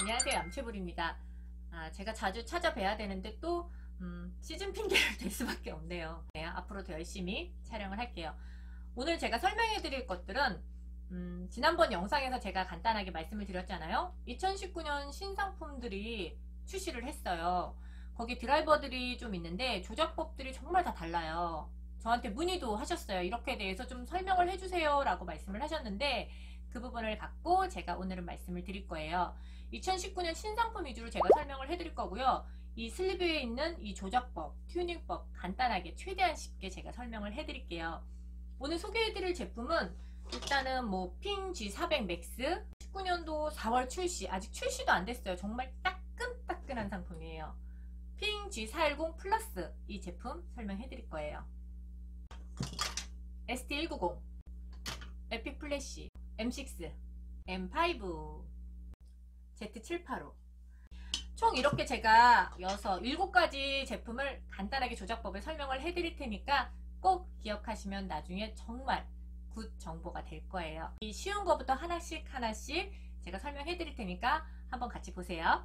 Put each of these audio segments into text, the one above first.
안녕하세요, 암채불입니다. 제가 자주 찾아뵈야 되는데 또 시즌 핑계를 댈 수밖에 없네요. 네, 앞으로 더 열심히 촬영을 할게요. 오늘 제가 설명해 드릴 것들은 지난번 영상에서 제가 간단하게 말씀을 드렸잖아요. 2019년 신상품들이 출시를 했어요. 거기 드라이버들이 좀 있는데 조작법들이 정말 다 달라요. 저한테 문의도 하셨어요. 이렇게 대해서 좀 설명을 해주세요 라고 말씀을 하셨는데 그 부분을 갖고 제가 오늘은 말씀을 드릴 거예요. 2019년 신상품 위주로 제가 설명을 해드릴 거고요. 이 슬리브에 있는 이 조작법, 튜닝법 간단하게 최대한 쉽게 제가 설명을 해드릴게요. 오늘 소개해드릴 제품은 일단은 핑 G400 맥스 19년도 4월 출시, 아직 출시도 안 됐어요. 정말 따끈따끈한 상품이에요. 핑 G410 플러스 이 제품 설명해 드릴 거예요. ST190, 에픽 플래시, M6, M5, Z785 총 이렇게 제가 7가지 제품을 간단하게 조작법을 설명을 해드릴 테니까 꼭 기억하시면 나중에 정말 굿 정보가 될 거예요. 이 쉬운 거부터 하나씩 제가 설명해 드릴 테니까 한번 같이 보세요.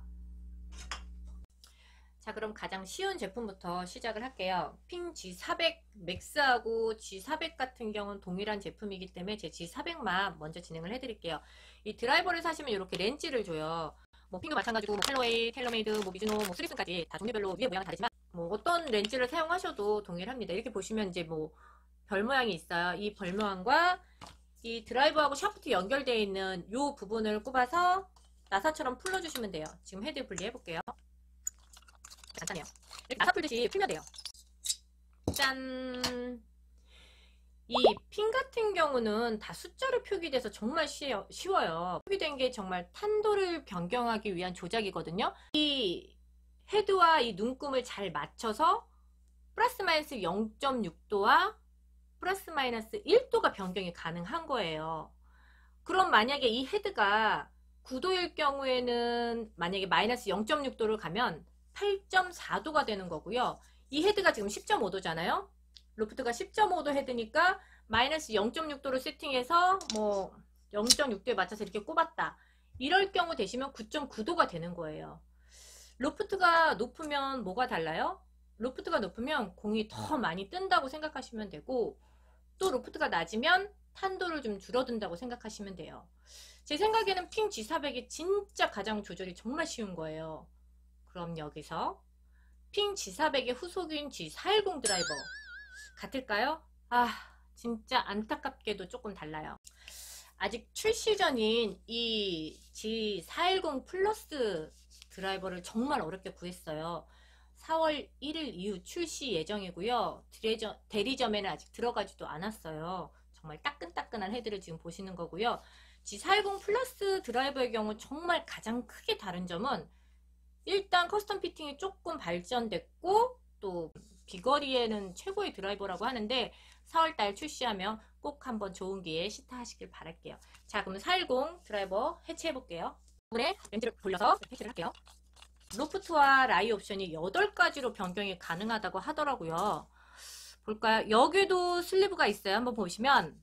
자, 그럼 가장 쉬운 제품부터 시작을 할게요. 핑 G400 맥스하고 G400 같은 경우는 동일한 제품이기 때문에 제 G400만 먼저 진행을 해드릴게요. 이 드라이버를 사시면 이렇게 렌치를 줘요. 핑도 마찬가지고 캘로웨이, 텔러메이드, 미즈노, 스리슨까지 다 종류별로 위에 모양은 다르지만 어떤 렌치를 사용하셔도 동일합니다. 이렇게 보시면 이제 별 모양이 있어요. 이 별 모양과 이 드라이버하고 샤프트 연결되어 있는 이 부분을 꼽아서 나사처럼 풀어주시면 돼요. 지금 헤드 분리해 볼게요. 간단해요. 이렇게 나사 풀듯이 풀면 돼요. 짠! 이 핀 같은 경우는 다 숫자로 표기돼서 정말 쉬워요. 표기된 게 정말 탄도를 변경하기 위한 조작이거든요. 이 헤드와 이 눈금을 잘 맞춰서 플러스 마이너스 0.6도와 플러스 마이너스 1도가 변경이 가능한 거예요. 그럼 만약에 이 헤드가 9도일 경우에는 만약에 마이너스 0.6도를 가면 8.4도가 되는 거고요. 이 헤드가 지금 10.5도잖아요. 로프트가 10.5도 헤드니까 마이너스 0.6도로 세팅해서 0.6도에 맞춰서 이렇게 꼽았다. 이럴 경우 되시면 9.9도가 되는 거예요. 로프트가 높으면 뭐가 달라요? 로프트가 높으면 공이 더 많이 뜬다고 생각하시면 되고, 또 로프트가 낮으면 탄도를 좀 줄어든다고 생각하시면 돼요. 제 생각에는 핑 G400이 진짜 가장 조절이 정말 쉬운 거예요. 그럼 여기서 핑 G400의 후속인 G410 드라이버 같을까요? 진짜 안타깝게도 조금 달라요. 아직 출시 전인 이 G410 플러스 드라이버를 정말 어렵게 구했어요. 4월 1일 이후 출시 예정이고요. 대리점에는 아직 들어가지도 않았어요. 정말 따끈따끈한 헤드를 지금 보시는 거고요. G410 플러스 드라이버의 경우 정말 가장 크게 다른 점은 일단 커스텀 피팅이 조금 발전됐고 또 비거리에는 최고의 드라이버라고 하는데 4월달 출시하면 꼭 한번 좋은 기회에 시타하시길 바랄게요. 자, 그러면 410 드라이버 해체해 볼게요. 이번에 렌즈를 돌려서 해체를 할게요. 로프트와 라이 옵션이 8가지로 변경이 가능하다고 하더라고요. 볼까요? 여기도 슬리브가 있어요. 한번 보시면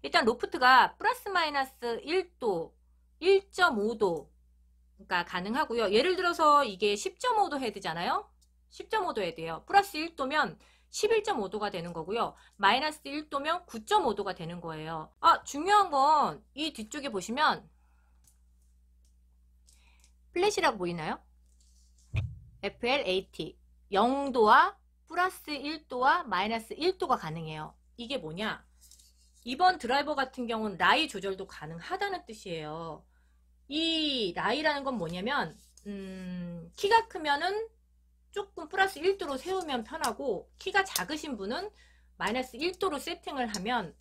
일단 로프트가 플러스 마이너스 1도, 1.5도 가 가능하고요. 예를 들어서 이게 10.5도 헤드잖아요. 10.5도 헤드예요. 플러스 1도면 11.5도가 되는 거고요. 마이너스 1도면 9.5도가 되는 거예요. 중요한 건 이 뒤쪽에 보시면 플랫이라고 보이나요? FLAT 0도와 플러스 1도와 마이너스 1도가 가능해요. 이게 뭐냐? 이번 드라이버 같은 경우는 라이 조절도 가능하다는 뜻이에요. 이 라이라는 건 뭐냐면 키가 크면은 조금 플러스 1도로 세우면 편하고, 키가 작으신 분은 마이너스 1도로 세팅을 하면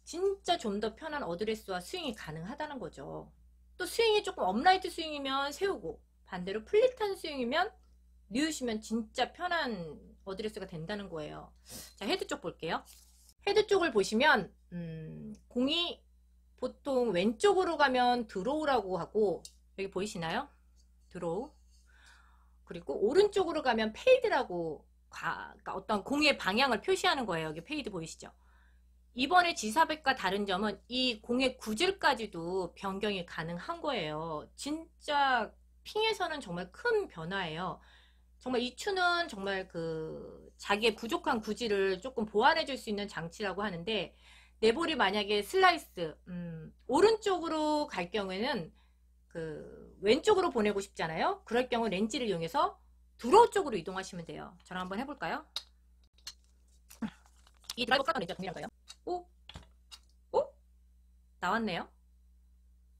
진짜 좀 더 편한 어드레스와 스윙이 가능하다는 거죠. 또 스윙이 조금 업라이트 스윙이면 세우고, 반대로 플릿한 스윙이면 누우시면 진짜 편한 어드레스가 된다는 거예요. 자, 헤드 쪽 볼게요. 헤드 쪽을 보시면 공이 보통 왼쪽으로 가면 드로우라고 하고, 여기 보이시나요? 드로우. 그리고 오른쪽으로 가면 페이드라고, 그러니까 어떤 공의 방향을 표시하는 거예요. 여기 페이드 보이시죠? 이번에 G400과 다른 점은 이 공의 구질까지도 변경이 가능한 거예요. 진짜 핑에서는 정말 큰 변화예요. 정말 이 추는 정말 그 자기의 부족한 구질을 조금 보완해 줄 수 있는 장치라고 하는데, 내 볼이 만약에 슬라이스 오른쪽으로 갈 경우에는 그 왼쪽으로 보내고 싶잖아요. 그럴 경우 렌즈를 이용해서 드로우 쪽으로 이동하시면 돼요. 저랑 한번 해볼까요? 이 드라이버 깎은 렌즈가 동일한 거예요. 오? 오? 나왔네요.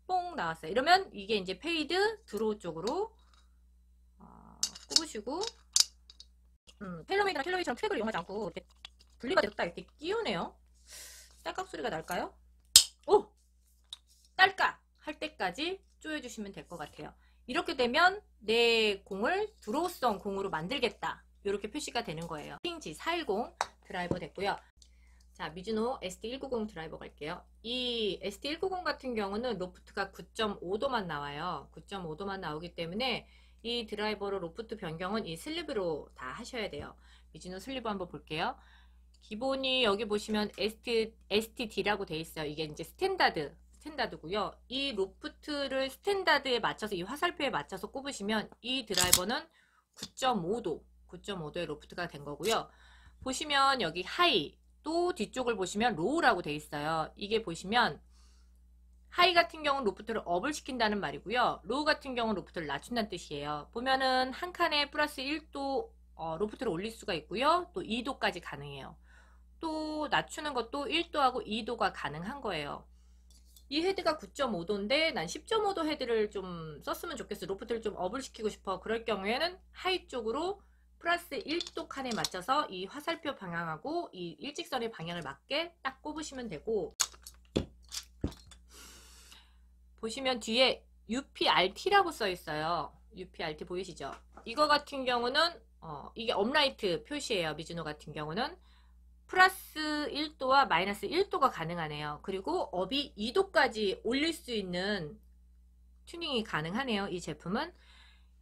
뽕 나왔어요. 이러면 이게 이제 페이드 드로우 쪽으로 꼽으시고, 텔러메이드나 켈러웨이처럼 트랙을 이용하지 않고 이렇게 분리가 됐다 이렇게 끼우네요. 딸깍 소리가 날까요? 오! 딸깍! 할 때까지 조여주시면 될 것 같아요. 이렇게 되면 내 공을 드로우성 공으로 만들겠다, 이렇게 표시가 되는 거예요. G410 드라이버 됐고요. 자, 미즈노 ST190 드라이버 갈게요. 이 ST190 같은 경우는 로프트가 9.5도만 나와요. 9.5도만 나오기 때문에 이 드라이버로 로프트 변경은 이 슬리브로 다 하셔야 돼요. 미즈노 슬리브 한번 볼게요. 기본이 여기 보시면 STD라고 돼 있어요. 이게 이제 스탠다드고요. 이 로프트를 스탠다드에 맞춰서, 이 화살표에 맞춰서 꼽으시면 이 드라이버는 9.5도의 로프트가 된 거고요. 보시면 여기 하이, 또 뒤쪽을 보시면 로우라고 돼 있어요. 이게 보시면 하이 같은 경우는 로프트를 업을 시킨다는 말이고요. 로우 같은 경우는 로프트를 낮춘다는 뜻이에요. 보면은 한 칸에 플러스 1도 로프트를 올릴 수가 있고요. 또 2도까지 가능해요. 또 낮추는 것도 1도하고 2도가 가능한 거예요. 이 헤드가 9.5도인데 난 10.5도 헤드를 좀 썼으면 좋겠어. 로프트를 좀 업을 시키고 싶어. 그럴 경우에는 하이 쪽으로 플러스 1도 칸에 맞춰서 이 화살표 방향하고 이 일직선의 방향을 맞게 딱 꼽으시면 되고, 보시면 뒤에 UPRT라고 써 있어요. UPRT 보이시죠? 이거 같은 경우는 이게 업라이트 표시예요. 미즈노 같은 경우는 플러스 1도와 마이너스 1도가 가능하네요. 그리고 업이 2도까지 올릴 수 있는 튜닝이 가능하네요. 이 제품은.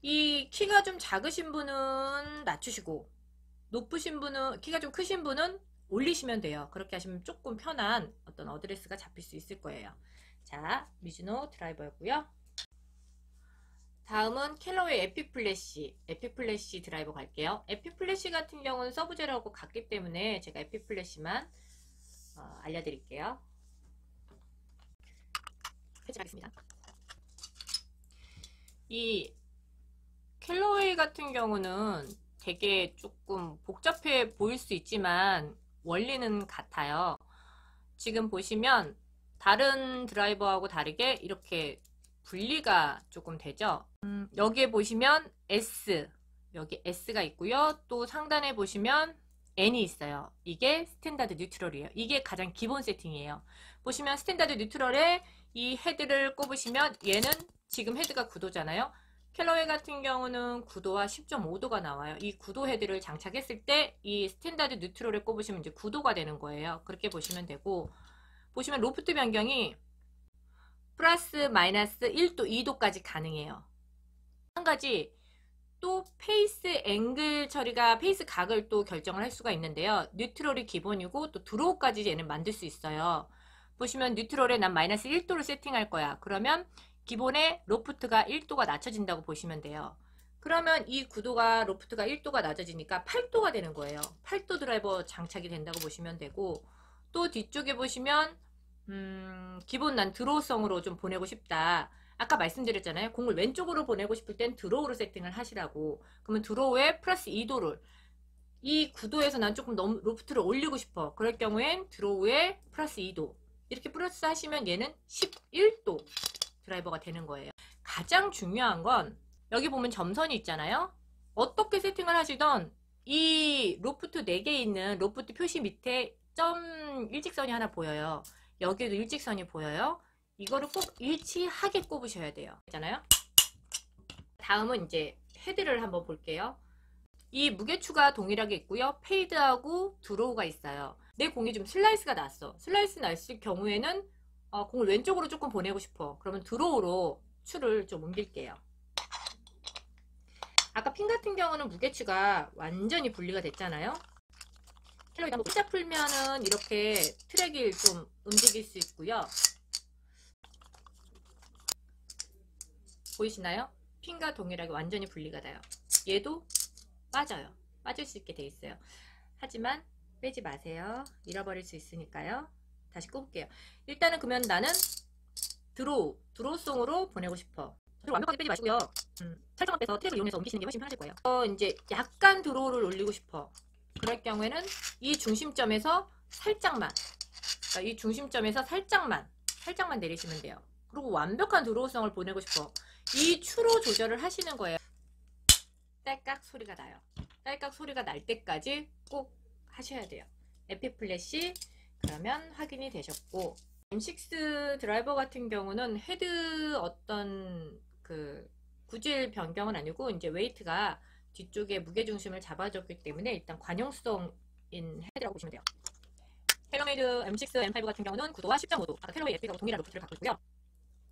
이 키가 좀 작으신 분은 낮추시고, 높으신 분은, 키가 좀 크신 분은 올리시면 돼요. 그렇게 하시면 조금 편한 어떤 어드레스가 잡힐 수 있을 거예요. 자, 미즈노 드라이버였고요. 다음은 켈러웨이 에피플래시 드라이버 갈게요. 에피플래시 같은 경우는 서브제로하고 같기 때문에 제가 에피플래시만 알려드릴게요. 해제하겠습니다. 이 켈러웨이 같은 경우는 되게 조금 복잡해 보일 수 있지만 원리는 같아요. 지금 보시면 다른 드라이버하고 다르게 이렇게 분리가 조금 되죠. 여기에 보시면 여기 S가 있고요. 또 상단에 보시면 N이 있어요. 이게 스탠다드 뉴트럴이에요. 이게 가장 기본 세팅이에요. 보시면 스탠다드 뉴트럴에 이 헤드를 꼽으시면 얘는 지금 헤드가 9도잖아요. 켈러웨이 같은 경우는 9도와 10.5도가 나와요. 이 9도 헤드를 장착했을 때 이 스탠다드 뉴트럴에 꼽으시면 이제 9도가 되는 거예요. 그렇게 보시면 되고, 보시면 로프트 변경이 플러스 마이너스 1도, 2도까지 가능해요. 한 가지 또 페이스 앵글 처리가, 페이스 각을 또 결정을 할 수가 있는데요. 뉴트럴이 기본이고 또 드로우까지 얘는 만들 수 있어요. 보시면 뉴트럴에 난 마이너스 1도를 세팅할 거야. 그러면 기본에 로프트가 1도가 낮춰진다고 보시면 돼요. 그러면 이 구도가, 로프트가 1도가 낮아지니까 8도가 되는 거예요. 8도 드라이버 장착이 된다고 보시면 되고, 또 뒤쪽에 보시면 기본 난 드로우성으로 좀 보내고 싶다. 아까 말씀드렸잖아요. 공을 왼쪽으로 보내고 싶을 땐 드로우로 세팅을 하시라고. 그러면 드로우에 플러스 2도를, 이 구도에서 난 조금 너무 로프트를 올리고 싶어. 그럴 경우엔 드로우에 플러스 2도. 이렇게 플러스 하시면 얘는 11도 드라이버가 되는 거예요. 가장 중요한 건 여기 보면 점선이 있잖아요. 어떻게 세팅을 하시던 이 로프트 4개 있는 로프트 표시 밑에 점 일직선이 하나 보여요. 여기에도 일직선이 보여요. 이거를 꼭 일치하게 꼽으셔야 돼요. 있잖아요. 다음은 이제 헤드를 한번 볼게요. 이 무게추가 동일하게 있고요. 페이드하고 드로우가 있어요. 내 공이 좀 슬라이스가 났어. 슬라이스 났을 경우에는 공을 왼쪽으로 조금 보내고 싶어. 그러면 드로우로 추를 좀 옮길게요. 아까 핀 같은 경우는 무게추가 완전히 분리가 됐잖아요. 캘로웨이드 한번 살짝 풀면은 이렇게 트랙을 좀 움직일 수 있고요. 보이시나요? 핀과 동일하게 완전히 분리가 돼요. 얘도 빠져요. 빠질 수 있게 돼 있어요. 하지만 빼지 마세요. 잃어버릴 수 있으니까요. 다시 꼽을게요. 일단은 그러면 나는 드로우송으로 보내고 싶어. 완벽하게 빼지 마시고요. 살짝만 빼서 트랙을 이용해서 옮기시는 게 훨씬 편하실 거예요. 이제 약간 드로우를 올리고 싶어. 그럴 경우에는 이 중심점에서 살짝만, 그러니까 이 중심점에서 살짝만 내리시면 돼요. 그리고 완벽한 드로우성을 보내고 싶어. 이 추로 조절을 하시는 거예요. 딸깍 소리가 나요. 딸깍 소리가 날 때까지 꼭 하셔야 돼요. 에피 플래시 그러면 확인이 되셨고, M6 드라이버 같은 경우는 헤드 어떤 그 구질 변경은 아니고 이제 웨이트가 뒤쪽에 무게중심을 잡아줬기 때문에 일단 관용성인 헤드라고 보시면 돼요. 텔러메이드 M6 M5 같은 경우는 9도와 10.5도, 아까 텔러메이드 FP하고 동일한 로프트를 갖고 있고요.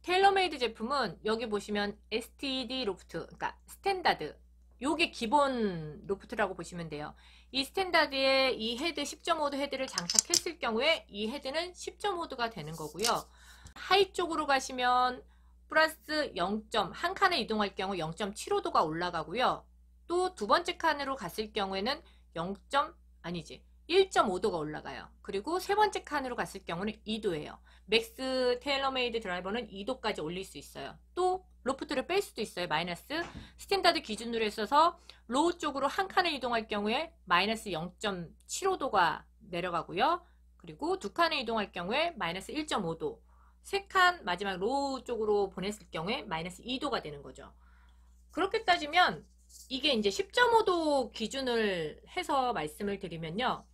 텔러메이드 제품은 여기 보시면 STD 로프트, 그러니까 스탠다드, 요게 기본 로프트라고 보시면 돼요. 이 스탠다드에 이 헤드 10.5도 헤드를 장착했을 경우에 이 헤드는 10.5도가 되는 거고요. 하이 쪽으로 가시면 플러스 1 칸을 이동할 경우 0.75도가 올라가고요. 또 두 번째 칸으로 갔을 경우에는 1.5도가 올라가요. 그리고 세 번째 칸으로 갔을 경우는 2도예요. 맥스 테일러메이드 드라이버는 2도까지 올릴 수 있어요. 또 로프트를 뺄 수도 있어요. 마이너스 스탠다드 기준으로 있어서 로우 쪽으로 한 칸을 이동할 경우에 마이너스 0.75도가 내려가고요. 그리고 두 칸을 이동할 경우에 마이너스 1.5도, 세 칸 마지막 로우 쪽으로 보냈을 경우에 마이너스 2도가 되는 거죠. 그렇게 따지면 이게 이제 10.5도 기준을 해서 말씀을 드리면요.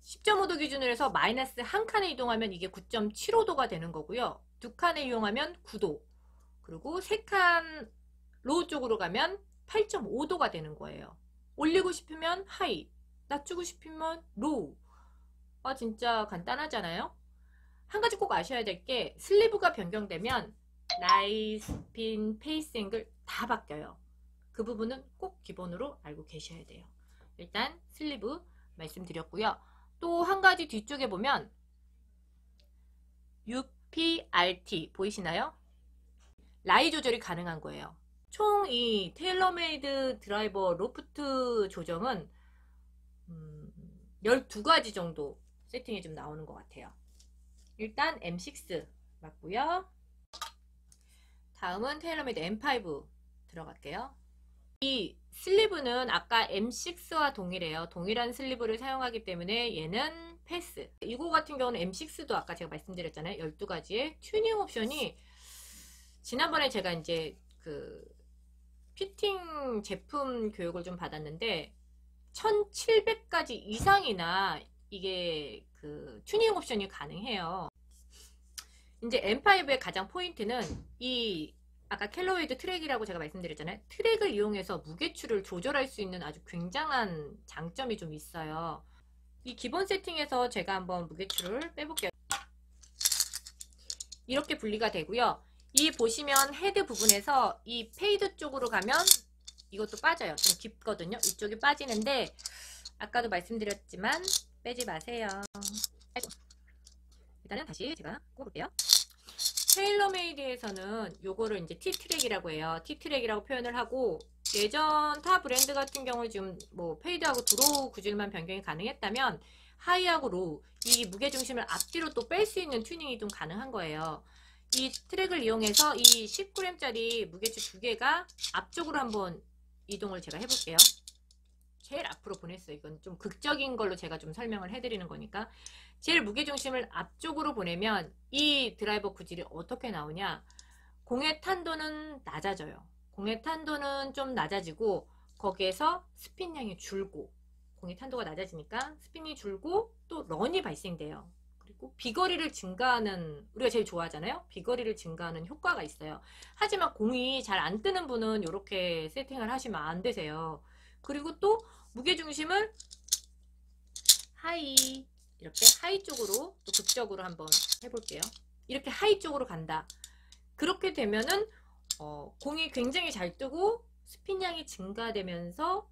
10.5도 기준으로 해서 마이너스 한 칸에 이동하면 이게 9.75도가 되는 거고요. 두 칸에 이용하면 9도, 그리고 세 칸 로우 쪽으로 가면 8.5도가 되는 거예요. 올리고 싶으면 하이, 낮추고 싶으면 로우. 진짜 간단하잖아요. 한 가지 꼭 아셔야 될 게 슬리브가 변경되면 라이, 스핀, 페이스 앵글 다 바뀌어요. 그 부분은 꼭 기본으로 알고 계셔야 돼요. 일단 슬리브 말씀드렸고요. 또 한 가지 뒤쪽에 보면 UPRT 보이시나요? 라이 조절이 가능한 거예요. 총 이 테일러메이드 드라이버 로프트 조정은 12가지 정도 세팅이 좀 나오는 것 같아요. 일단 M6 맞고요. 다음은 테일러메이드 M5 들어갈게요. 이 슬리브는 아까 M6와 동일해요. 동일한 슬리브를 사용하기 때문에 얘는 패스. 이거 같은 경우는 M6도 아까 제가 말씀드렸잖아요. 12가지의 튜닝 옵션이 지난번에 제가 이제 그 피팅 제품 교육을 좀 받았는데 1700가지 이상이나 이게 그 튜닝 옵션이 가능해요. 이제 M5의 가장 포인트는 이 아까 캘로웨이드 트랙이라고 제가 말씀드렸잖아요. 트랙을 이용해서 무게추를 조절할 수 있는 아주 굉장한 장점이 좀 있어요. 이 기본 세팅에서 제가 한번 무게추를 빼볼게요. 이렇게 분리가 되고요. 이 보시면 헤드 부분에서 이 페이드 쪽으로 가면 이것도 빠져요. 좀 깊거든요. 이쪽이 빠지는데 아까도 말씀드렸지만 빼지 마세요. 아이고. 일단은 다시 제가 꼽을게요. 테일러메이드에서는 요거를 이제 T트랙이라고 해요. T트랙이라고 표현을 하고, 예전 타 브랜드 같은 경우 지금 뭐 페이드하고 드로우 구질만 변경이 가능했다면 하이하고 로우, 이 무게중심을 앞뒤로 또 뺄 수 있는 튜닝이 좀 가능한 거예요. 이 트랙을 이용해서 이 10g짜리 무게추 두 개가 앞쪽으로 한번 이동을 제가 해볼게요. 제일 앞으로 보냈어요. 이건 좀 극적인 걸로 제가 좀 설명을 해드리는 거니까. 제일 무게중심을 앞쪽으로 보내면 이 드라이버 구질이 어떻게 나오냐. 공의 탄도는 낮아져요. 공의 탄도는 좀 낮아지고 거기에서 스핀량이 줄고, 공의 탄도가 낮아지니까 스핀이 줄고 또 런이 발생돼요. 그리고 비거리를 증가하는, 우리가 제일 좋아하잖아요. 비거리를 증가하는 효과가 있어요. 하지만 공이 잘 안 뜨는 분은 이렇게 세팅을 하시면 안 되세요. 그리고 또 무게중심을 하이, 이렇게 하이 쪽으로 또 극적으로 한번 해볼게요. 이렇게 하이 쪽으로 간다. 그렇게 되면은 공이 굉장히 잘 뜨고 스핀량이 증가되면서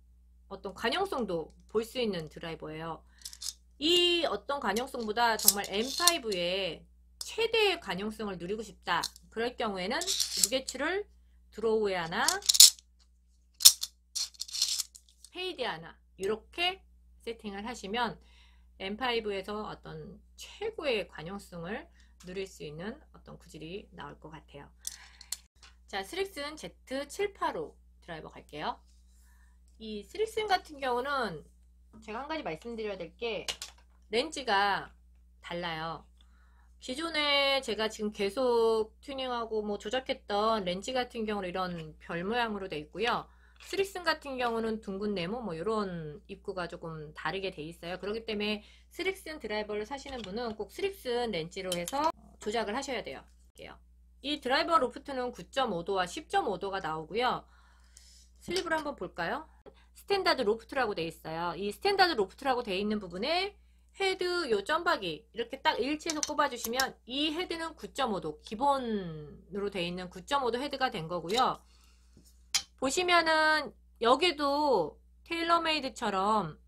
어떤 관용성도 볼 수 있는 드라이버예요. 이 어떤 관용성보다 정말 M5의 최대의 관용성을 누리고 싶다. 그럴 경우에는 무게추를 드로우에 하나, 페이드에 하나 이렇게 세팅을 하시면 M5에서 어떤 최고의 관용성을 누릴 수 있는 어떤 구질이 나올 것 같아요. 자, 스릭슨 Z785 드라이버 갈게요. 이 스릭슨 같은 경우는 제가 한 가지 말씀드려야 될 게 렌즈가 달라요. 기존에 제가 지금 계속 튜닝하고 뭐 조작했던 렌즈 같은 경우는 이런 별 모양으로 되어 있고요. 스릭슨 같은 경우는 둥근 네모 뭐 이런 입구가 조금 다르게 돼 있어요. 그렇기 때문에 스릭슨 드라이버를 사시는 분은 꼭 스릭슨 렌즈로 해서 조작을 하셔야 돼요. 이 드라이버 로프트는 9.5도와 10.5도가 나오고요. 슬립을 한번 볼까요? 스탠다드 로프트라고 되어 있어요. 이 스탠다드 로프트라고 되어 있는 부분에 헤드 요 점박이 이렇게 딱 일치해서 꼽아주시면 이 헤드는 9.5도 기본으로 되어 있는 9.5도 헤드가 된 거고요. 보시면은 여기도 테일러메이드처럼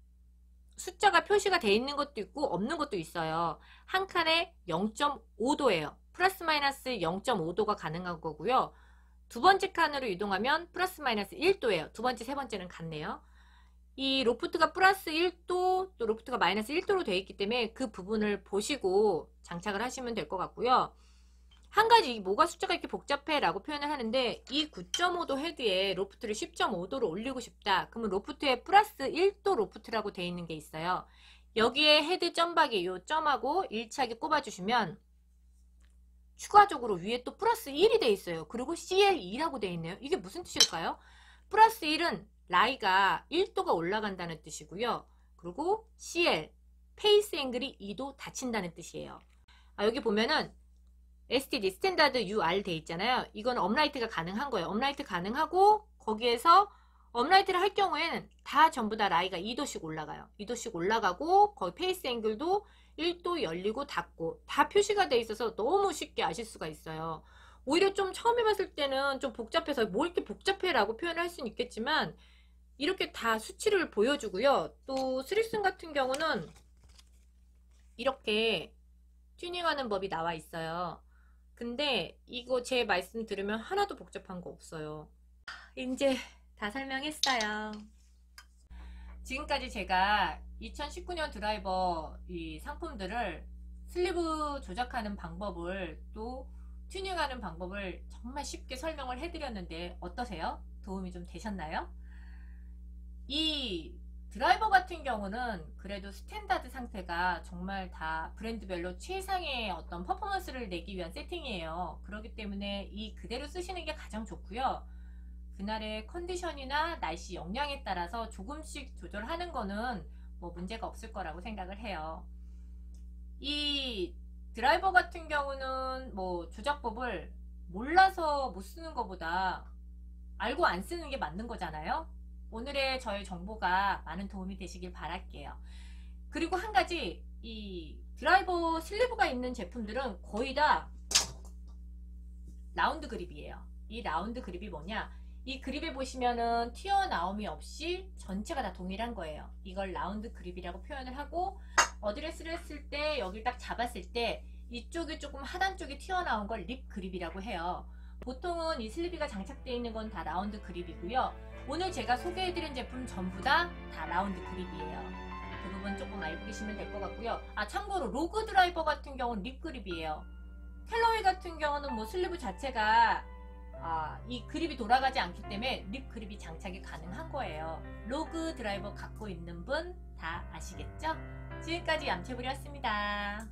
숫자가 표시가 되어 있는 것도 있고 없는 것도 있어요. 한 칸에 0.5도예요. 플러스 마이너스 0.5도가 가능한 거고요. 두 번째 칸으로 이동하면 플러스 마이너스 1도예요. 두 번째, 세 번째는 같네요. 이 로프트가 플러스 1도, 또 로프트가 마이너스 1도로 되어 있기 때문에 그 부분을 보시고 장착을 하시면 될 것 같고요. 한 가지 뭐가 숫자가 이렇게 복잡해 라고 표현을 하는데 이 9.5도 헤드에 로프트를 10.5도로 올리고 싶다. 그러면 로프트에 플러스 1도 로프트라고 되어 있는 게 있어요. 여기에 헤드 점박이 요 점하고 일치하게 꼽아주시면 추가적으로 위에 또 플러스 1이 되어 있어요. 그리고 CL2라고 되어 있네요. 이게 무슨 뜻일까요? 플러스 1은 라이가 1도가 올라간다는 뜻이고요. 그리고 CL, 페이스 앵글이 2도 닫힌다는 뜻이에요. 여기 보면은 STD, 스탠다드 UR 돼 있잖아요. 이건 업라이트가 가능한 거예요. 업라이트 가능하고 거기에서 업라이트를 할 경우에는 다 전부 다 라이가 2도씩 올라가요. 2도씩 올라가고 거기 페이스 앵글도 1도 열리고 닫고 다 표시가 돼 있어서 너무 쉽게 아실 수가 있어요. 오히려 좀 처음 해봤을 때는 좀 복잡해서 뭐 이렇게 복잡해 라고 표현을 할 수는 있겠지만 이렇게 다 수치를 보여주고요. 또 스릭슨 같은 경우는 이렇게 튜닝하는 법이 나와 있어요. 근데 이거 제 말씀 들으면 하나도 복잡한 거 없어요. 이제 다 설명했어요. 지금까지 제가 2019년 드라이버 이 상품들을 슬리브 조작하는 방법을 또 튜닝하는 방법을 정말 쉽게 설명을 해드렸는데 어떠세요? 도움이 좀 되셨나요? 이 드라이버 같은 경우는 그래도 스탠다드 상태가 정말 다 브랜드별로 최상의 어떤 퍼포먼스를 내기 위한 세팅이에요. 그렇기 때문에 이 그대로 쓰시는 게 가장 좋고요. 그날의 컨디션이나 날씨 역량에 따라서 조금씩 조절하는 거는 뭐 문제가 없을 거라고 생각을 해요. 이 드라이버 같은 경우는 뭐 조작법을 몰라서 못 쓰는 것보다 알고 안 쓰는 게 맞는 거잖아요. 오늘의 저의 정보가 많은 도움이 되시길 바랄게요. 그리고 한 가지, 이 드라이버 슬리브가 있는 제품들은 거의 다 라운드 그립이에요. 이 라운드 그립이 뭐냐? 이 그립에 보시면은 튀어나옴이 없이 전체가 다 동일한 거예요. 이걸 라운드 그립이라고 표현을 하고 어드레스를 했을 때 여기 딱 잡았을 때 이쪽이 조금 하단 쪽이 튀어나온 걸 립 그립이라고 해요. 보통은 이 슬리브가 장착되어 있는 건 다 라운드 그립이고요. 오늘 제가 소개해드린 제품 전부 다 라운드 그립이에요. 그 부분 조금 알고 계시면 될 것 같고요. 참고로 로그 드라이버 같은 경우는 립 그립이에요. 캘러웨이 같은 경우는 뭐 슬리브 자체가 이 그립이 돌아가지 않기 때문에 립 그립이 장착이 가능한 거예요. 로그 드라이버 갖고 있는 분 다 아시겠죠? 지금까지 얌체부리였습니다.